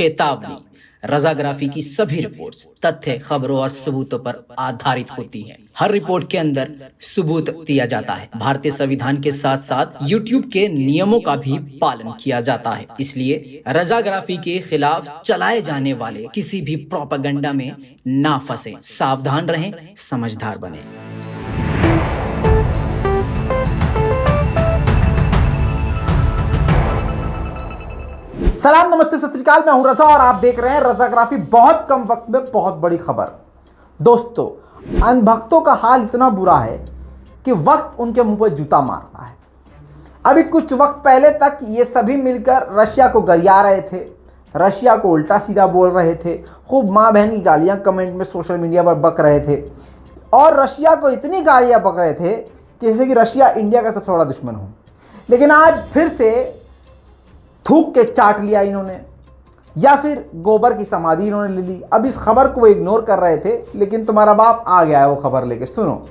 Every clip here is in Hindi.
चेतावनी, रजाग्राफी की सभी रिपोर्ट्स तथ्य, खबरों और सबूतों पर आधारित होती हैं। हर रिपोर्ट के अंदर सबूत दिया जाता है। भारतीय संविधान के साथ साथ यूट्यूब के नियमों का भी पालन किया जाता है। इसलिए रजाग्राफी के खिलाफ चलाए जाने वाले किसी भी प्रोपेगेंडा में ना फंसे। सावधान रहें, समझदार बने। सलाम, नमस्ते, सत श्री अकाल। मैं हूं रजा और आप देख रहे हैं रजाग्राफी। बहुत कम वक्त में बहुत बड़ी खबर। दोस्तों, अंधभक्तों का हाल इतना बुरा है कि वक्त उनके मुंह पर जूता मारता है। अभी कुछ वक्त पहले तक ये सभी मिलकर रशिया को गरिया रहे थे, रशिया को उल्टा सीधा बोल रहे थे, खूब माँ बहन की गालियाँ कमेंट में सोशल मीडिया पर बक रहे थे और रशिया को इतनी गालियाँ बक रहे थे कि जैसे कि रशिया इंडिया का सबसे बड़ा दुश्मन हो। लेकिन आज फिर से थूक के चाट लिया इन्होंने, या फिर गोबर की समाधि इन्होंने ले ली। अब इस खबर को वो इग्नोर कर रहे थे, लेकिन तुम्हारा बाप आ गया है वो खबर लेके। सुनो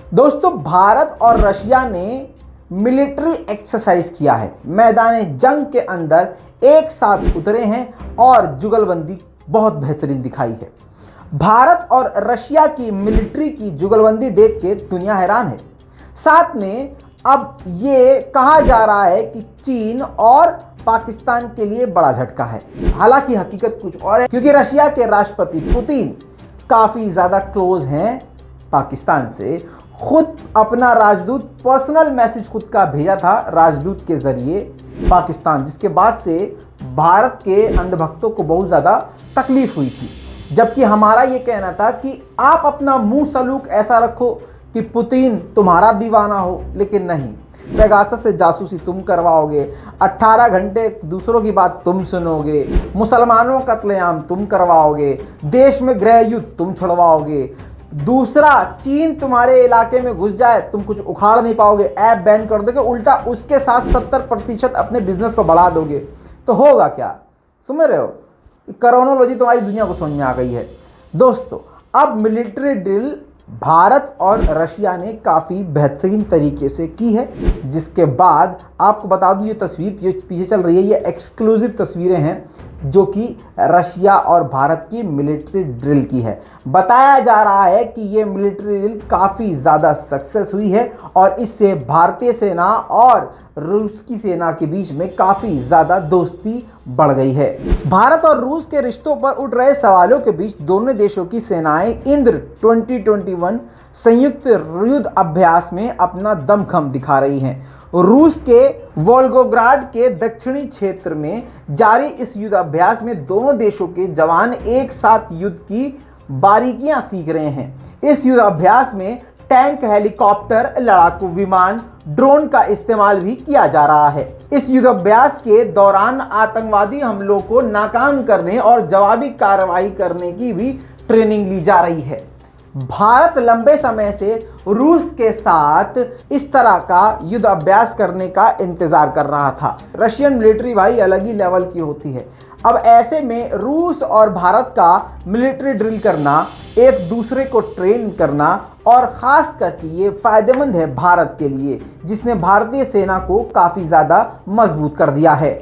दोस्तों, भारत और रशिया ने मिलिट्री एक्सरसाइज किया है, मैदान जंग के अंदर एक साथ उतरे हैं और जुगलबंदी बहुत बेहतरीन दिखाई है। भारत और रशिया की मिलिट्री की जुगलबंदी देख के दुनिया हैरान है। साथ में अब ये कहा जा रहा है कि चीन और पाकिस्तान के लिए बड़ा झटका है। हालांकि हकीकत कुछ और है, क्योंकि रशिया के राष्ट्रपति पुतिन काफ़ी ज़्यादा क्लोज हैं पाकिस्तान से। खुद अपना राजदूत पर्सनल मैसेज खुद का भेजा था राजदूत के ज़रिए पाकिस्तान, जिसके बाद से भारत के अंधभक्तों को बहुत ज़्यादा तकलीफ हुई थी। जबकि हमारा ये कहना था कि आप अपना मुंह सलूक ऐसा रखो कि पुतिन तुम्हारा दीवाना हो, लेकिन नहीं, पेगासस से जासूसी तुम करवाओगे, 18 घंटे दूसरों की बात तुम सुनोगे, मुसलमानों का कत्लेआम तुम करवाओगे, देश में गृह युद्ध तुम छुड़वाओगे, दूसरा चीन तुम्हारे इलाके में घुस जाए तुम कुछ उखाड़ नहीं पाओगे, ऐप बैन कर दोगे, उल्टा उसके साथ 70% अपने बिजनेस को बढ़ा दोगे। तो होगा क्या? समझ रहे हो? कोरोनोलॉजी तुम्हारी दुनिया को समझ में आ गई है। दोस्तों, अब मिलिट्री ड्रिल भारत और रशिया ने काफ़ी बेहतरीन तरीके से की है, जिसके बाद आपको बता दूं, ये तस्वीर जो पीछे चल रही है ये एक्सक्लूसिव तस्वीरें हैं जो कि रशिया और भारत की मिलिट्री ड्रिल की है। बताया जा रहा है कि ये मिलिट्री ड्रिल काफ़ी ज़्यादा सक्सेस हुई है और इससे भारतीय सेना और रूस की सेना के बीच में काफ़ी ज़्यादा दोस्ती बढ़ गई है। भारत और रूस के रिश्तों पर उठ रहे सवालों के बीच दोनों देशों की सेनाएं इंद्र 2021 संयुक्त युद्ध अभ्यास में अपना दमखम दिखा रही हैं। रूस के वोल्गोग्राड के दक्षिणी क्षेत्र में जारी इस युद्ध अभ्यास में दोनों देशों के जवान एक साथ युद्ध की बारीकियां सीख रहे हैं। इस युद्ध अभ्यास में टैंक, हेलीकॉप्टर, लड़ाकू विमान, ड्रोन का इस्तेमाल भी किया जा रहा है। इस युद्धाभ्यास के दौरान आतंकवादी हमलों को नाकाम करने और जवाबी कार्रवाई करने की भी ट्रेनिंग ली जा रही है। भारत लंबे समय से रूस के साथ इस तरह का युद्ध अभ्यास करने का इंतजार कर रहा था। रशियन मिलिट्री भाई अलग ही लेवल की होती है। अब ऐसे में रूस और भारत का मिलिट्री ड्रिल करना, एक दूसरे को ट्रेन करना, और ख़ास करके ये फ़ायदेमंद है भारत के लिए, जिसने भारतीय सेना को काफ़ी ज़्यादा मजबूत कर दिया है।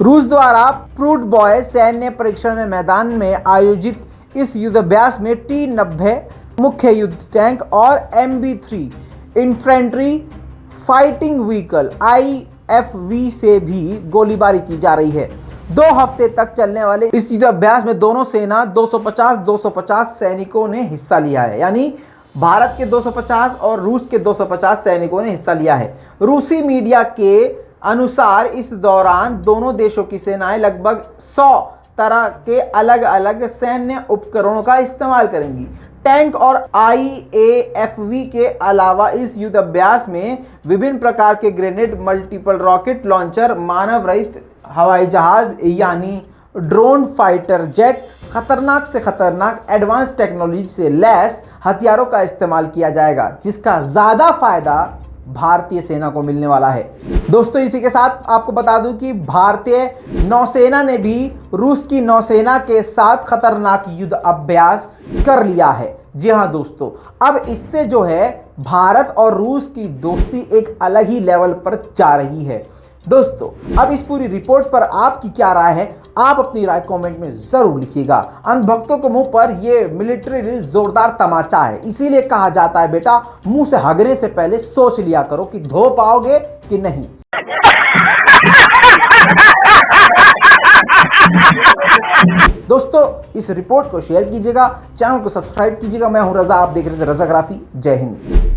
रूस द्वारा प्रूड बॉय सैन्य परीक्षण में मैदान में आयोजित इस युद्धाभ्यास में T-90 मुख्य युद्ध टैंक और MB3 infantry fighting vehicle IFV से भी गोलीबारी की जा रही है। 2 हफ्ते तक चलने वाले इस युद्धाभ्यास में दोनों सेना 250 सैनिकों ने हिस्सा लिया है। यानी भारत के 250 और रूस के 250 सैनिकों ने हिस्सा लिया है। रूसी मीडिया के अनुसार इस दौरान दोनों देशों की सेनाएं लगभग 100 तरह के अलग अलग सैन्य उपकरणों का इस्तेमाल करेंगी। टैंक और IAFV के अलावा इस युद्ध अभ्यास में विभिन्न प्रकार के ग्रेनेड, मल्टीपल रॉकेट लॉन्चर, मानव रहित हवाई जहाज यानी ड्रोन, फाइटर जेट, खतरनाक से खतरनाक एडवांस टेक्नोलॉजी से लैस हथियारों का इस्तेमाल किया जाएगा, जिसका ज़्यादा फायदा भारतीय सेना को मिलने वाला है। दोस्तों, इसी के साथ आपको बता दूं कि भारतीय नौसेना ने भी रूस की नौसेना के साथ खतरनाक युद्ध अभ्यास कर लिया है। जी हाँ दोस्तों, अब इससे जो है भारत और रूस की दोस्ती एक अलग ही लेवल पर जा रही है। दोस्तों अब इस पूरी रिपोर्ट पर आपकी क्या राय है, आप अपनी राय कमेंट में जरूर लिखिएगा। अंधभक्तों के मुंह पर यह मिलिट्री ड्रिल जोरदार तमाचा है, इसीलिए कहा जाता है बेटा मुंह से हगने से पहले सोच लिया करो कि धो पाओगे कि नहीं। दोस्तों इस रिपोर्ट को शेयर कीजिएगा, चैनल को सब्सक्राइब कीजिएगा। मैं हूं रजा, आप देख रहे थे रजाग्राफी। जय हिंद।